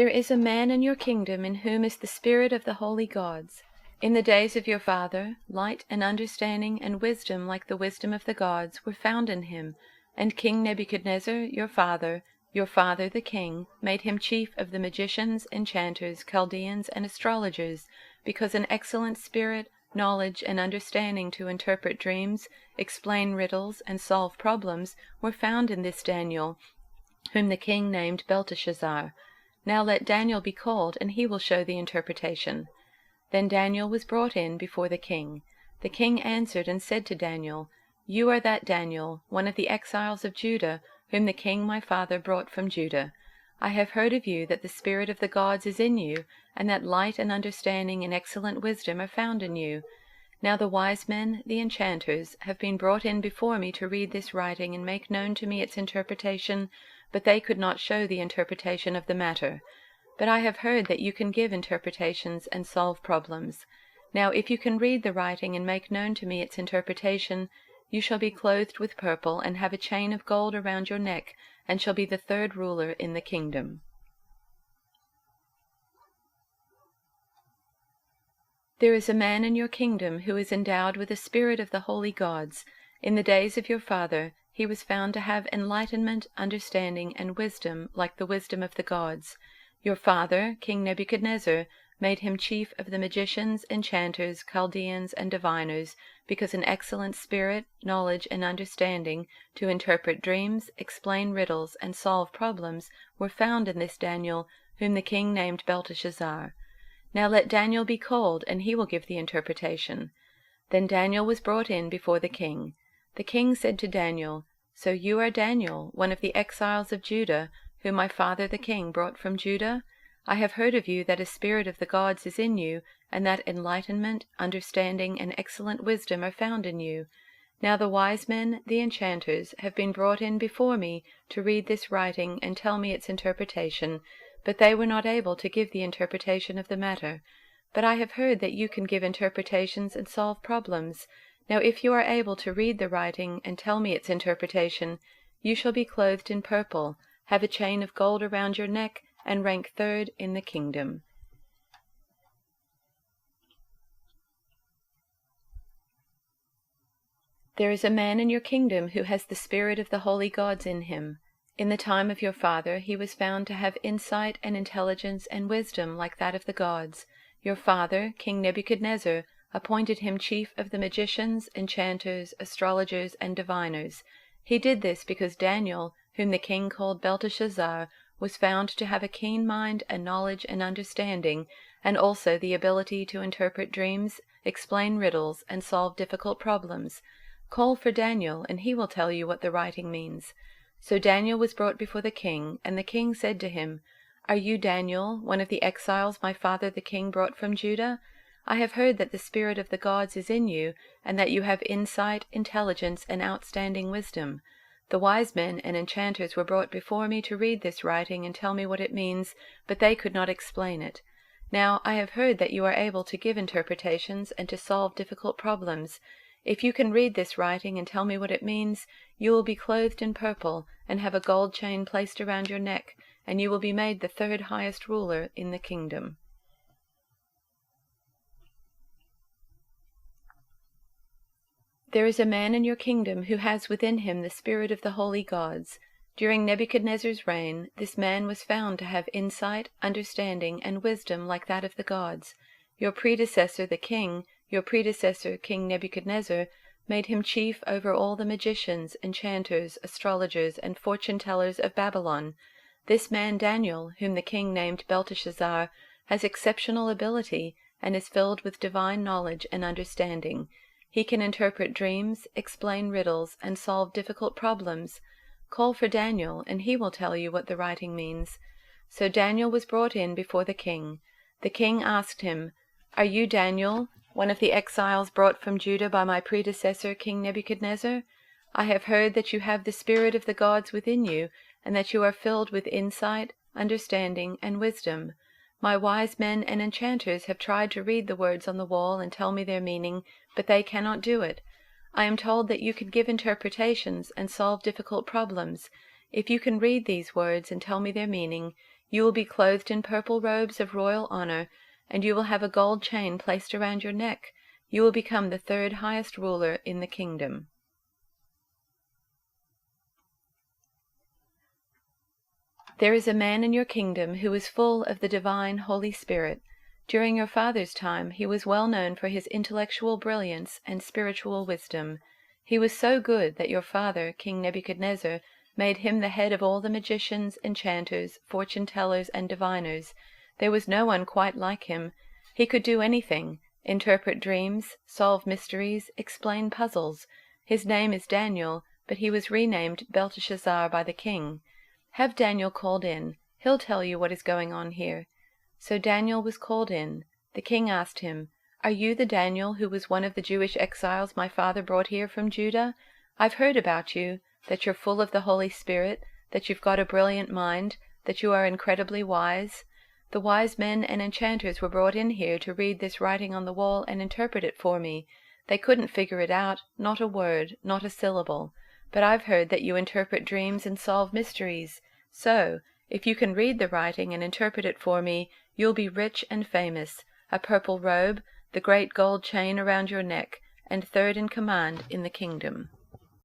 There is a man in your kingdom in whom is the spirit of the holy gods. In the days of your father, light and understanding and wisdom like the wisdom of the gods were found in him, and King Nebuchadnezzar, your father the king, made him chief of the magicians, enchanters, Chaldeans, and astrologers, because an excellent spirit, knowledge, and understanding to interpret dreams, explain riddles, and solve problems were found in this Daniel, whom the king named Belteshazzar. Now let Daniel be called, and he will show the interpretation. Then Daniel was brought in before the king. The king answered and said to Daniel, You are that Daniel, one of the exiles of Judah, whom the king my father brought from Judah. I have heard of you that the spirit of the gods is in you, and that light and understanding and excellent wisdom are found in you. Now the wise men, the enchanters, have been brought in before me to read this writing and make known to me its interpretation, but they could not show the interpretation of the matter. But I have heard that you can give interpretations and solve problems. Now if you can read the writing and make known to me its interpretation, you shall be clothed with purple, and have a chain of gold around your neck, and shall be the third ruler in the kingdom. There is a man in your kingdom who is endowed with the spirit of the holy gods. In the days of your father he was found to have enlightenment, understanding, and wisdom like the wisdom of the gods. Your father, King Nebuchadnezzar, made him chief of the magicians, enchanters, Chaldeans, and diviners, because an excellent spirit, knowledge, and understanding to interpret dreams, explain riddles, and solve problems were found in this Daniel, whom the king named Belteshazzar. Now let Daniel be called, and he will give the interpretation. Then Daniel was brought in before the king. The king said to Daniel, So you are Daniel, one of the exiles of Judah, whom my father the king brought from Judah? I have heard of you that a spirit of the gods is in you, and that enlightenment, understanding, and excellent wisdom are found in you. Now the wise men, the enchanters, have been brought in before me to read this writing and tell me its interpretation, but they were not able to give the interpretation of the matter. But I have heard that you can give interpretations and solve problems. Now if you are able to read the writing and tell me its interpretation, you shall be clothed in purple, have a chain of gold around your neck, and rank third in the kingdom. There is a man in your kingdom who has the spirit of the holy gods in him. In the time of your father he was found to have insight and intelligence and wisdom like that of the gods. Your father, King Nebuchadnezzar, appointed him chief of the magicians, enchanters, astrologers, and diviners. He did this because Daniel, whom the king called Belteshazzar, was found to have a keen mind and knowledge and understanding, and also the ability to interpret dreams, explain riddles, and solve difficult problems. Call for Daniel, and he will tell you what the writing means. So Daniel was brought before the king, and the king said to him, Are you Daniel, one of the exiles my father the king brought from Judah? I have heard that the spirit of the gods is in you, and that you have insight, intelligence, and outstanding wisdom. The wise men and enchanters were brought before me to read this writing and tell me what it means, but they could not explain it. Now I have heard that you are able to give interpretations and to solve difficult problems. If you can read this writing and tell me what it means, you will be clothed in purple, and have a gold chain placed around your neck, and you will be made the third highest ruler in the kingdom. There is a man in your kingdom who has within him the spirit of the holy gods. During Nebuchadnezzar's reign, this man was found to have insight, understanding, and wisdom like that of the gods. Your predecessor, King Nebuchadnezzar, made him chief over all the magicians, enchanters, astrologers, and fortune-tellers of Babylon. This man Daniel, whom the king named Belteshazzar, has exceptional ability, and is filled with divine knowledge and understanding. He can interpret dreams, explain riddles, and solve difficult problems. Call for Daniel, and he will tell you what the writing means. So Daniel was brought in before the king. The king asked him, Are you Daniel, one of the exiles brought from Judah by my predecessor, King Nebuchadnezzar? I have heard that you have the spirit of the gods within you, and that you are filled with insight, understanding, and wisdom. My wise men and enchanters have tried to read the words on the wall and tell me their meaning, but they cannot do it. I am told that you can give interpretations and solve difficult problems. If you can read these words and tell me their meaning, You will be clothed in purple robes of royal honor, and you will have a gold chain placed around your neck. You will become the third highest ruler in the kingdom. There is a man in your kingdom who is full of the divine Holy Spirit. During your father's time, he was well known for his intellectual brilliance and spiritual wisdom. He was so good that your father, King Nebuchadnezzar, made him the head of all the magicians, enchanters, fortune-tellers, and diviners. There was no one quite like him. He could do anything: interpret dreams, solve mysteries, explain puzzles. His name is Daniel, but he was renamed Belteshazzar by the king. Have Daniel called in. He'll tell you what is going on here." So Daniel was called in. The king asked him, "Are you the Daniel who was one of the Jewish exiles my father brought here from Judah? I've heard about you, that you're full of the Holy Spirit, that you've got a brilliant mind, that you are incredibly wise. The wise men and enchanters were brought in here to read this writing on the wall and interpret it for me. They couldn't figure it out, not a word, not a syllable. But I've heard that you interpret dreams and solve mysteries. So, if you can read the writing and interpret it for me, you'll be rich and famous, a purple robe, the great gold chain around your neck, and third in command in the kingdom."